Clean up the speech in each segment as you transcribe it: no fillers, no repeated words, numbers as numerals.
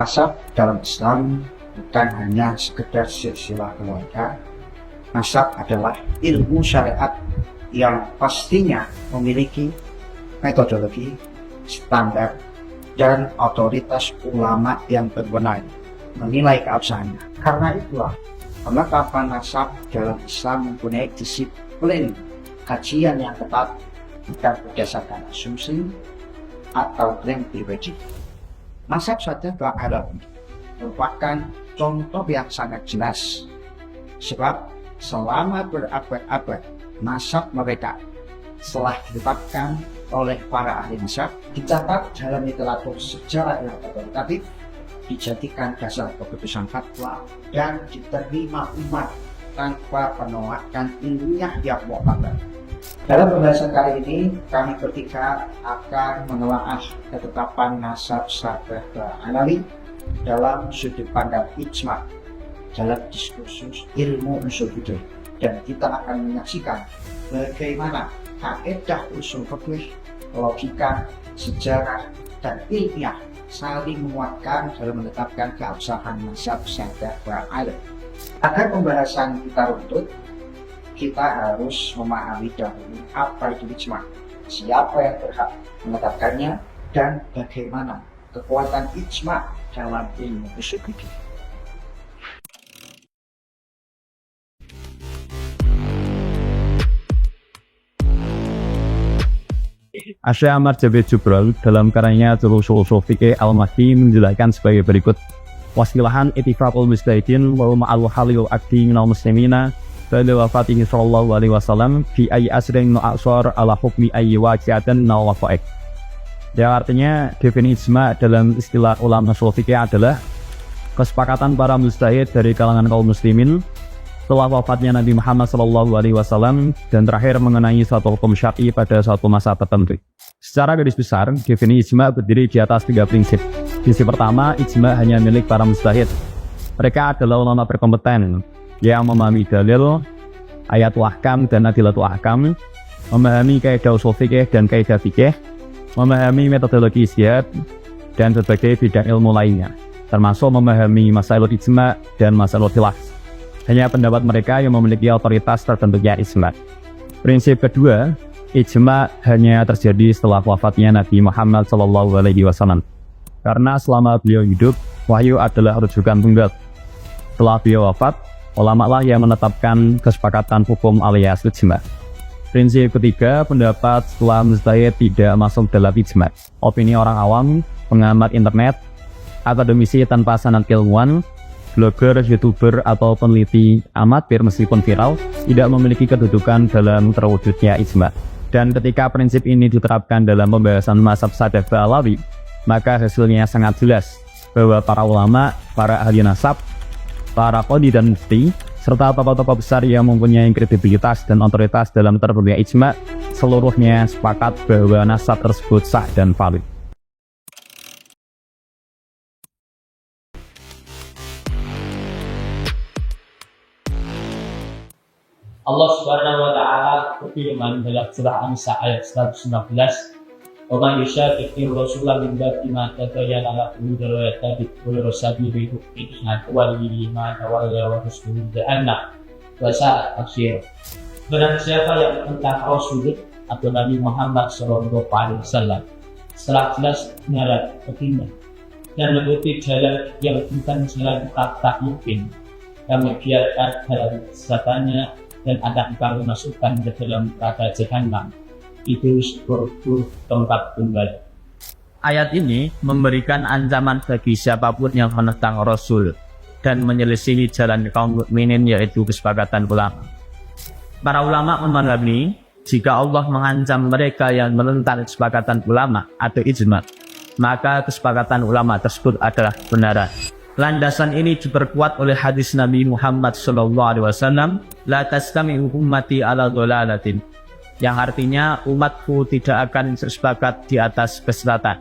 Nasab dalam Islam bukan hanya sekedar silsilah keluarga. Nasab adalah ilmu syariat yang pastinya memiliki metodologi, standar, dan otoritas ulama yang berwenang menilai keabsahannya. Karena itulah penetapan nasab dalam Islam mempunyai disiplin kajian yang ketat, bukan berdasarkan asumsi atau klaim pribadi. Nasab Sahadat Arab merupakan contoh yang sangat jelas, sebab selama berabad-abad nasab mereka setelah ditetapkan oleh para ahli nasab, dicatat dalam literatur sejarah yang otoritatif, dijadikan dasar keputusan fatwa, dan diterima umat tanpa penolakan ilmiah yang mu'tabar. Dalam pembahasan kali ini, kami bertiga akan menelaah ketetapan nasab Sahadat Alawi dalam sudut pandang ijma dalam diskursus ilmu usul fikih, dan kita akan menyaksikan bagaimana kaidah usul fikih, logika, sejarah, dan ilmiah saling menguatkan dalam menetapkan keabsahan nasab Sahadat Alawi. Agar pembahasan kita runtut, kita harus memahami dahulu apa itu ijma, siapa yang berhak menetapkannya, dan bagaimana kekuatan ijma dalam ilmu usul fikih. Syekh Ahmad Jabir Jubrol dalam karyanya Ushul Fikih Al-Mahdi menjelaskan sebagai berikut: wasilahan ittifaqul mujtahidin wa ma'al halil akdi minal muslimina pada wafatihi sallallahu alaihi wasallam fi ayyi asrin nu'asar ala hukmi ayyi waqi'atin nal waqa'iq. Yang artinya definisi ijma dalam istilah ulama ushul fikih adalah kesepakatan para mujtahid dari kalangan kaum muslimin setelah wafatnya Nabi Muhammad SAW dan terakhir mengenai suatu hukum syar'i pada suatu masa tertentu. Secara garis besar, definisi ijma berdiri di atas 3 prinsip. Prinsip pertama, ijma hanya milik para mujtahid. Mereka adalah ulama berkompeten yang memahami dalil, ayatul ahkam dan adilatul ahkam, memahami kaidah ushul fikih dan kaidah fikih, memahami metodologi ijtihad dan berbagai bidang ilmu lainnya, termasuk memahami masalah ijma dan masalah khilaf. Hanya pendapat mereka yang memiliki otoritas tertentunya ijma. Prinsip kedua, ijma hanya terjadi setelah wafatnya Nabi Muhammad SAW. Karena selama beliau hidup, wahyu adalah rujukan tunggal. Setelah beliau wafat, ulama lah yang menetapkan kesepakatan hukum alias ijma. Prinsip ketiga, pendapat setelah mujtahid tidak masuk dalam ijma. Opini orang awam, pengamat internet, akademisi tanpa sanad ilmuwan, blogger, youtuber, atau peneliti amatir meskipun viral tidak memiliki kedudukan dalam terwujudnya ijma. Dan ketika prinsip ini diterapkan dalam pembahasan mazhab Sahadat Alawi, maka hasilnya sangat jelas bahwa para ulama, para ahli nasab, para qadhi dan mufti, serta tokoh-tokoh besar yang mempunyai kredibilitas dan otoritas dalam terbentuknya ijma, seluruhnya sepakat bahwa nasab tersebut sah dan valid. Allah Subhanahu wa taala berfirman dalam surah An-Nisa ayat 119, "Wa man yushaqiqir rasuula min ba'di ma tabayyana lahu al-huda wa yattabi' ghayra sabili mu'minin nuwallihi ma tawalla wa nuslihi jahannam wa sa'at masir." Barang siapa yang mententang Rasul atau Nabi Muhammad SAW setelah jelas kebenaran baginya dan mengikuti jalan yang bukan jalan tak mungkin, yang membiarkan dalam kesesatannya dan akan kami masukkan ke dalam neraka jahanam, itu sebuah tempat tinggal. Ayat ini memberikan ancaman bagi siapapun yang menentang Rasul dan menyelisihi jalan kaum mukminin, yaitu kesepakatan ulama. Para ulama memahami jika Allah mengancam mereka yang menentang kesepakatan ulama atau ijma, maka kesepakatan ulama tersebut adalah kebenaran. Landasan ini diperkuat oleh hadis Nabi Muhammad SAW, "La tastami'u ummati ala dhalalatin", yang artinya umatku tidak akan sepakat di atas kesesatan.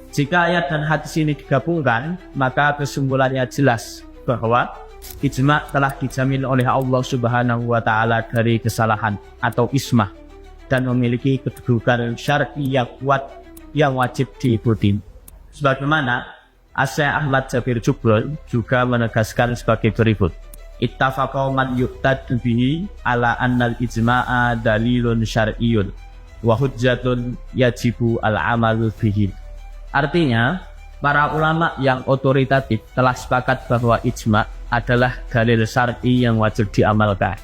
Jika ayat dan hadis ini digabungkan, maka kesimpulannya jelas bahwa ijma telah dijamin oleh Allah Subhanahu wa taala dari kesalahan atau ismah dan memiliki kedudukan syar'i yang kuat yang wajib diikuti. Sebagaimana Asy Ahmad Jabir Jubrol juga menegaskan sebagai berikut. Ittafaqa man yuqtad bihi ala annal ijma'a dalilun syar'iyyun wa hujjatun yajibu al-amalu bihi. Artinya, para ulama yang otoritatif telah sepakat bahwa ijma' adalah dalil syar'i yang wajib diamalkan.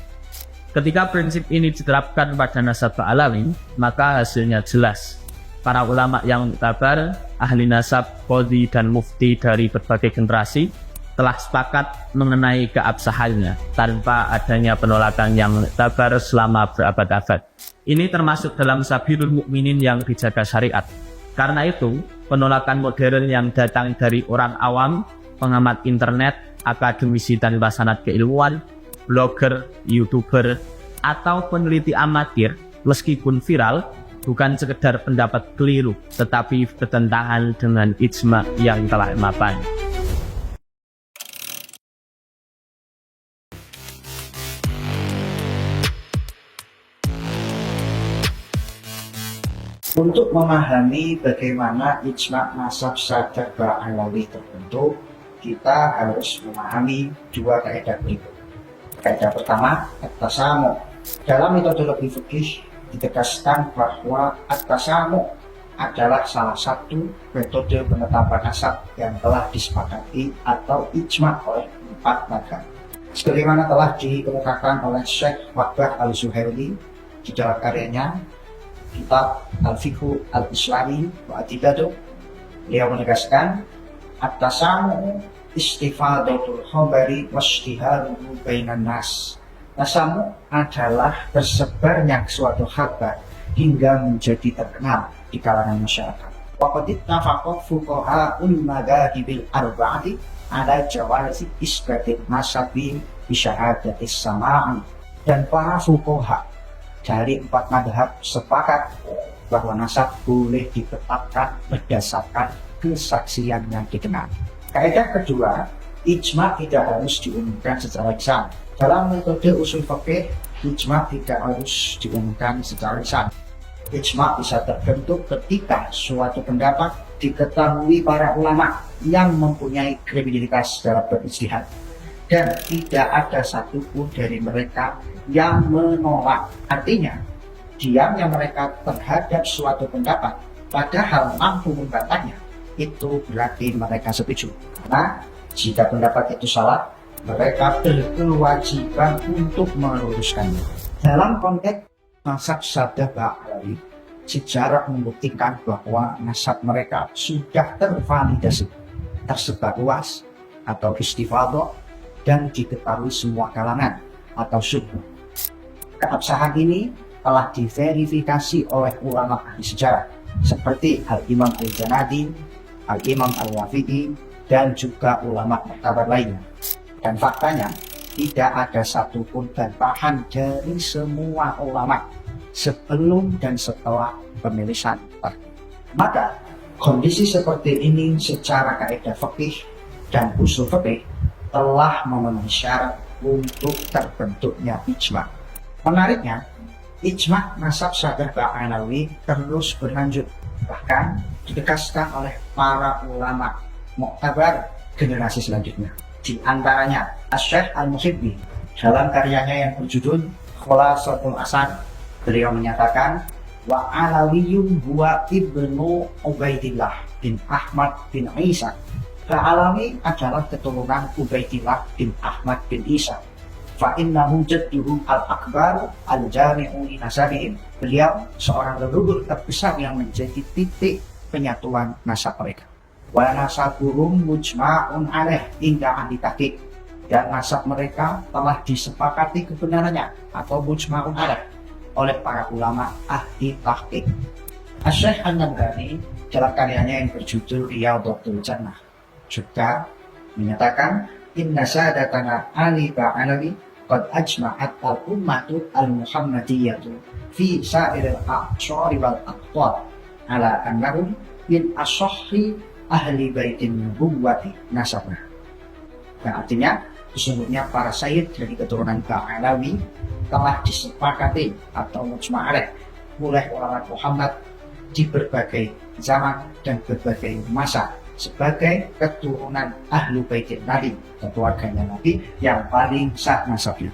Ketika prinsip ini diterapkan pada nasab Ba'alawi, maka hasilnya jelas. Para ulama yang muktabar, ahli nasab, qadhi dan mufti dari berbagai generasi telah sepakat mengenai keabsahannya tanpa adanya penolakan yang muktabar selama berabad-abad. Ini termasuk dalam Sabilul Mukminin yang dijaga syariat. Karena itu, penolakan modern yang datang dari orang awam, pengamat internet, akademisi tanpa sanad keilmuan, blogger, youtuber, atau peneliti amatir, meskipun viral, bukan sekedar pendapat keliru, tetapi bertentangan dengan ijma yang telah mapan. Untuk memahami bagaimana ijma' mazhab Sadaq Ba'alawi terbentuk, kita harus memahami dua kaidah berikut. Kaidah pertama, at-tasamu'. Dalam metodologi fikih ditegaskan bahwa at-tasamu' adalah salah satu metode penetapan nasab yang telah disepakati atau ijma' oleh 4 mazhab. Sebagaimana telah dikemukakan oleh Syekh Waqbah Al-Zuhaili di dalam karyanya Kitab Al-Fiqhu Al-Islami wa Adibatu, beliau menegaskan at-tasamu' istifadatul khabari washtiharuhu bainan nas. Tasamu' adalah tersebarnya suatu kabar hingga menjadi terkenal di kalangan masyarakat. Wa qad ittafaqa fuqaha'ul madhahibil arba'ati ala jawazi isbatil nasabi bi syahadatis sama'i. Dan para fuqaha dari 4 madhab sepakat bahwa nasab boleh ditetapkan berdasarkan kesaksian yang dikenal. Kaidah kedua, ijma' tidak harus diumumkan secara lisan. Dalam metode usul fikih, ijma' tidak harus diumumkan secara lisan. Ijma' bisa terbentuk ketika suatu pendapat diketahui para ulama yang mempunyai kredibilitas dalam berijtihad, dan tidak ada satupun dari mereka yang menolak. Artinya, diamnya mereka terhadap suatu pendapat padahal mampu membantahnya, itu berarti mereka setuju. Karena jika pendapat itu salah, mereka berkewajiban untuk meluruskannya. Dalam konteks mazhab Sadaq Ba'alawi, sejarah membuktikan bahwa nasab mereka sudah tervalidasi, tersebar luas atau istifadah, dan diketahui semua kalangan atau suku. Keabsahan ini telah diverifikasi oleh ulama ahli sejarah seperti Al-Imam Al-Janadi, Al-Imam Al-Wafi'i, dan juga ulama muktabar lainnya. Dan faktanya, tidak ada satupun bantahan dari semua ulama sebelum dan setelah pemilihan partai. Maka, kondisi seperti ini secara kaidah fikih dan usul fikih telah memenuhi syarat untuk terbentuknya ijma'. Menariknya, ijma' mazhab Sadaq Ba'alawi terus berlanjut, bahkan ditegaskan oleh para ulama muktabar generasi selanjutnya. Di antaranya Asy-Syaikh Al-Muhibbi dalam karyanya yang berjudul Khulasatul Asar, beliau menyatakan wa Alawiyun huwa ibnu Ubaidillah bin Ahmad bin Isa. Ba'alawi adalah keturunan Ubaidillah bin Ahmad bin Isa. Fa innahu jadduhum al-akbar al-jami'u li nasabihim. Beliau seorang leluhur terbesar yang menjadi titik penyatuan nasab mereka. Wa nasabuhum mujma'un alaih inda ahli tahqiq. Dan nasab mereka telah disepakati kebenarannya atau mujma'un alaih oleh para ulama ahli tahqiq. Asy-Syaikh An-Nabhani dalam karyanya yang berjudul Riyadhatul Jannah juga menyatakan inna sadatana Ali Ba'alawi qad ajma'at al-ummatu al-muhammadiyyatu fi sa'iril a'syari wal aqtar ala annahum min asahhi ahli baitin nubuwwati nasabah. Yang artinya, sesungguhnya para sayyid dari keturunan Ba'alawi telah disepakati atau mujma'alaih oleh ulama Muhammad di berbagai zaman dan berbagai masa sebagai keturunan Ahlu Baitin Nabi, keluarganya Nabi yang paling sah nasabnya.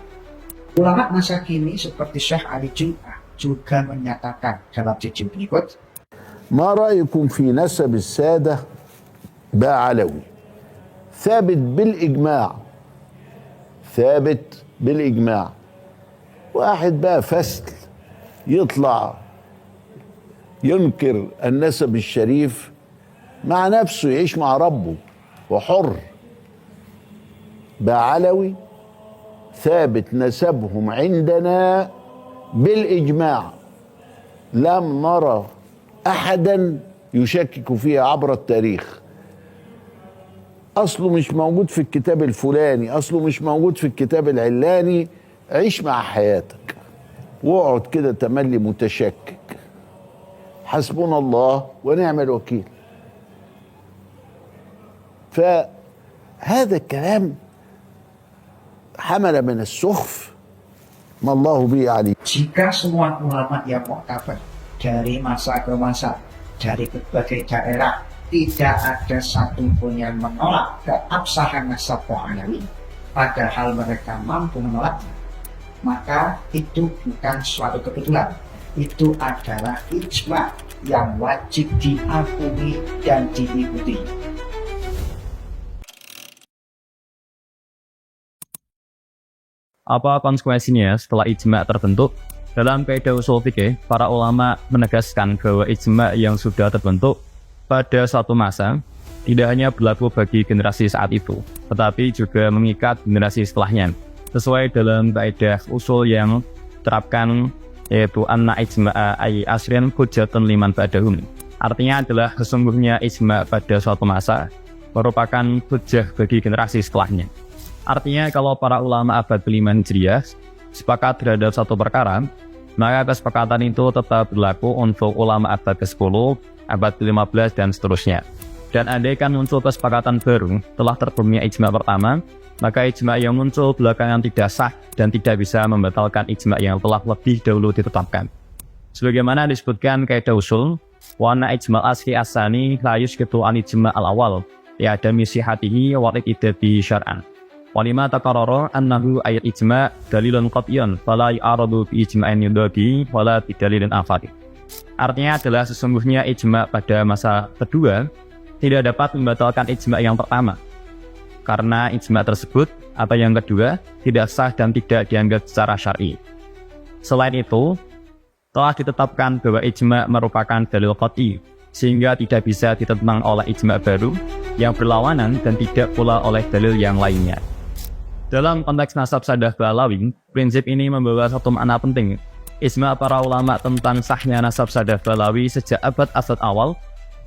Ulama masa kini seperti Syekh Ali Jum'ah juga menyatakan dalam jejak berikut, ما رأيكم في نسب السادة بقى علوي ثابت بالإجماع، ثابت بالإجماع. واحد بقى فسل يطلع ينكر النسب الشريف مع نفسه، يعيش مع ربه وحر. بقى علوي ثابت نسبهم عندنا بالإجماع، لم نرى أحدا يشكك فيها عبر التاريخ. أصله مش موجود في الكتاب الفلاني، أصله مش موجود في الكتاب العلاني. عيش مع حياتك واقعد كده تملي متشكك. حسبنا الله ونعم الوكيل. فهذا الكلام حمل من السخف ما الله به عليم. jika semua ulama yang muktabar dari masa ke masa, dari berbagai daerah, tidak ada satupun yang menolak keabsahan nasab Alawi, padahal mereka mampu menolaknya, maka itu bukan suatu kebetulan. Itu adalah ijma yang wajib diakui dan diikuti. Apa konsekuensinya setelah ijma terbentuk? Dalam kaidah usul fikih, para ulama menegaskan bahwa ijma yang sudah terbentuk pada suatu masa tidak hanya berlaku bagi generasi saat itu, tetapi juga mengikat generasi setelahnya. Sesuai dalam kaidah usul yang terapkan, yaitu anna ijma'a ay asrin hujjatun liman ba'dahum. Artinya adalah sesungguhnya ijma pada suatu masa merupakan hujjah bagi generasi setelahnya. Artinya kalau para ulama abad ke-5 Hijriah sepakat terhadap satu perkara, maka kesepakatan itu tetap berlaku untuk ulama abad ke-10, abad ke-15 dan seterusnya. Dan andaikan muncul kesepakatan baru telah terpenuhi ijma pertama, maka ijma yang muncul belakangan tidak sah dan tidak bisa membatalkan ijma yang telah lebih dahulu ditetapkan. Sebagaimana disebutkan kaidah usul, wa anna ijma asli asani la yusqitu an ijma al-awal ya adami sihatihi wa idati syar'an. Walima taqarrara annahu ayat ijma dalilun qat'iyun fala yu'aradu bi ijma'in yudabi wala bi dalilin akhar. Artinya adalah sesungguhnya ijma pada masa kedua tidak dapat membatalkan ijma yang pertama, karena ijma tersebut atau yang kedua tidak sah dan tidak dianggap secara syar'i. Selain itu, telah ditetapkan bahwa ijma merupakan dalil qat'i, sehingga tidak bisa ditentang oleh ijma baru yang berlawanan dan tidak pula oleh dalil yang lainnya. Dalam konteks nasab sadah Alawi, prinsip ini membawa satu makna penting. Ijma para ulama tentang sahnya nasab sadah Alawi sejak abad-abad awal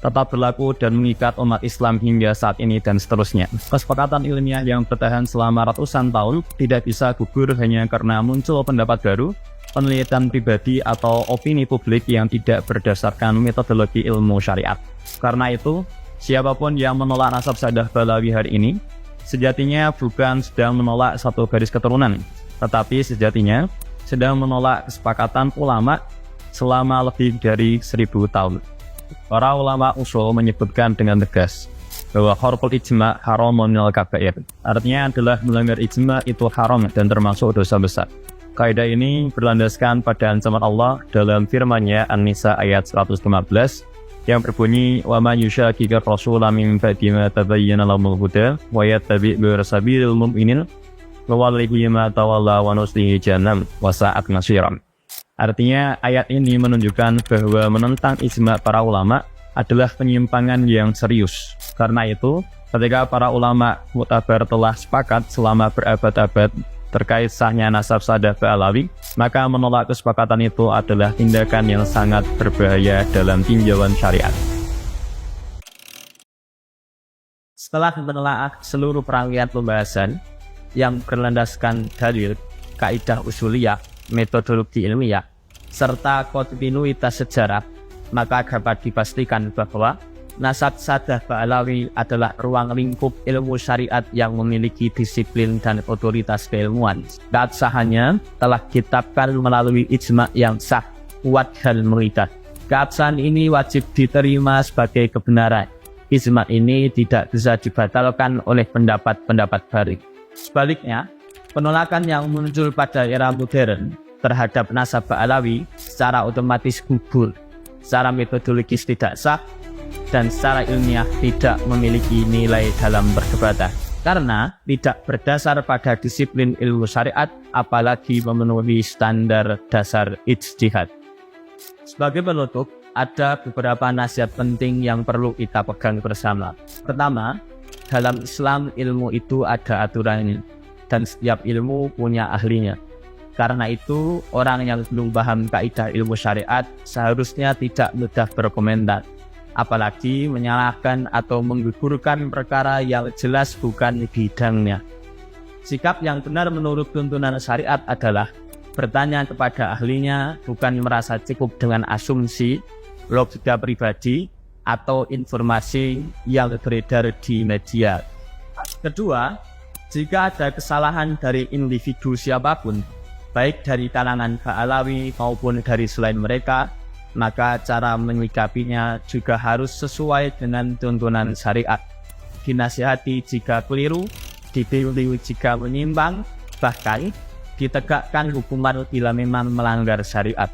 tetap berlaku dan mengikat umat Islam hingga saat ini dan seterusnya. Kesepakatan ilmiah yang bertahan selama ratusan tahun tidak bisa gugur hanya karena muncul pendapat baru, penelitian pribadi atau opini publik yang tidak berdasarkan metodologi ilmu syariat. Karena itu, siapapun yang menolak nasab sadah Alawi hari ini, sejatinya bukan sedang menolak satu garis keturunan, tetapi sejatinya sedang menolak kesepakatan ulama selama lebih dari 1000 tahun. Para ulama usul menyebutkan dengan tegas bahwa kharqul ijma haramun minal kabair. Artinya adalah melanggar ijma itu haram dan termasuk dosa besar. Kaidah ini berlandaskan pada ancaman Allah dalam firman-Nya An-Nisa ayat 115 yang berbunyi wa man yushaqiqir rasula min ba'di ma tabayyana lahumul huda wa yattabi' ghayra sabilil mu'minin nuwallihi ma tawalla wa nuslihi jahannam wa sa'at masira. Artinya ayat ini menunjukkan bahwa menentang ijma para ulama adalah penyimpangan yang serius. Karena itu, ketika para ulama muktabar telah sepakat selama berabad-abad terkait sahnya nasab sadah Alawi, maka menolak kesepakatan itu adalah tindakan yang sangat berbahaya dalam tinjauan syariat. Setelah menelaah seluruh rangkaian pembahasan yang berlandaskan dalil, kaidah usuliyah, metodologi ilmiah, serta kontinuitas sejarah, maka dapat dipastikan bahwa nasab sadah Alawi adalah ruang lingkup ilmu syariat yang memiliki disiplin dan otoritas keilmuan. Keabsahannya telah ditetapkan melalui ijma yang sah, kuat dan mengikat. Keabsahan ini wajib diterima sebagai kebenaran ijma ini tidak bisa dibatalkan oleh pendapat-pendapat baru. Sebaliknya, penolakan yang muncul pada era modern terhadap nasab Ba'alawi secara otomatis gugur, secara metodologis tidak sah, dan secara ilmiah tidak memiliki nilai dalam perdebatan. Karena tidak berdasar pada disiplin ilmu syariat, apalagi memenuhi standar dasar ijtihad. Sebagai penutup, ada beberapa nasihat penting yang perlu kita pegang bersama. Pertama, dalam Islam ilmu itu ada aturannya, dan setiap ilmu punya ahlinya. Karena itu, orang yang belum paham kaidah ilmu syariat seharusnya tidak mudah berkomentar, apalagi menyalahkan atau menggugurkan perkara yang jelas bukan bidangnya. Sikap yang benar menurut tuntunan syariat adalah bertanya kepada ahlinya, bukan merasa cukup dengan asumsi, logika pribadi, atau informasi yang beredar di media. Kedua, jika ada kesalahan dari individu siapapun, baik dari kalangan Ba'alawi maupun dari selain mereka, maka cara menyikapinya juga harus sesuai dengan tuntunan syariat. Dinasihati jika keliru, ditiru jika menyimpang, bahkan ditegakkan hukuman bila memang melanggar syariat.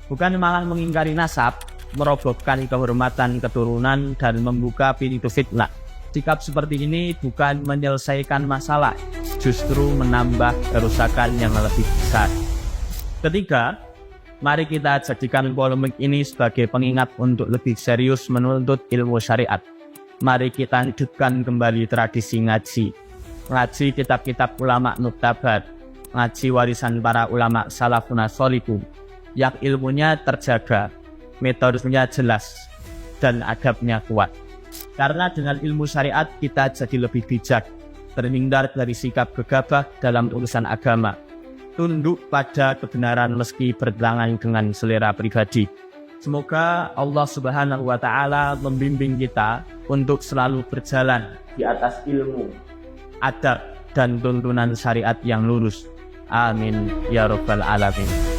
Bukan malah mengingkari nasab, merobohkan kehormatan keturunan, dan membuka pintu fitnah. Sikap seperti ini bukan menyelesaikan masalah, justru menambah kerusakan yang lebih besar. Ketiga, mari kita jadikan polemik ini sebagai pengingat untuk lebih serius menuntut ilmu syariat. Mari kita hidupkan kembali tradisi ngaji kitab-kitab ulama muktabar, ngaji warisan para ulama salafun sholihin, yang ilmunya terjaga, metodenya jelas, dan adabnya kuat. Karena dengan ilmu syariat kita jadi lebih bijak, terhindar dari sikap gegabah dalam urusan agama, tunduk pada kebenaran meski bertentangan dengan selera pribadi. Semoga Allah Subhanahu wa Ta'ala membimbing kita untuk selalu berjalan di atas ilmu, adab, dan tuntunan syariat yang lurus. Amin ya rabbal alamin.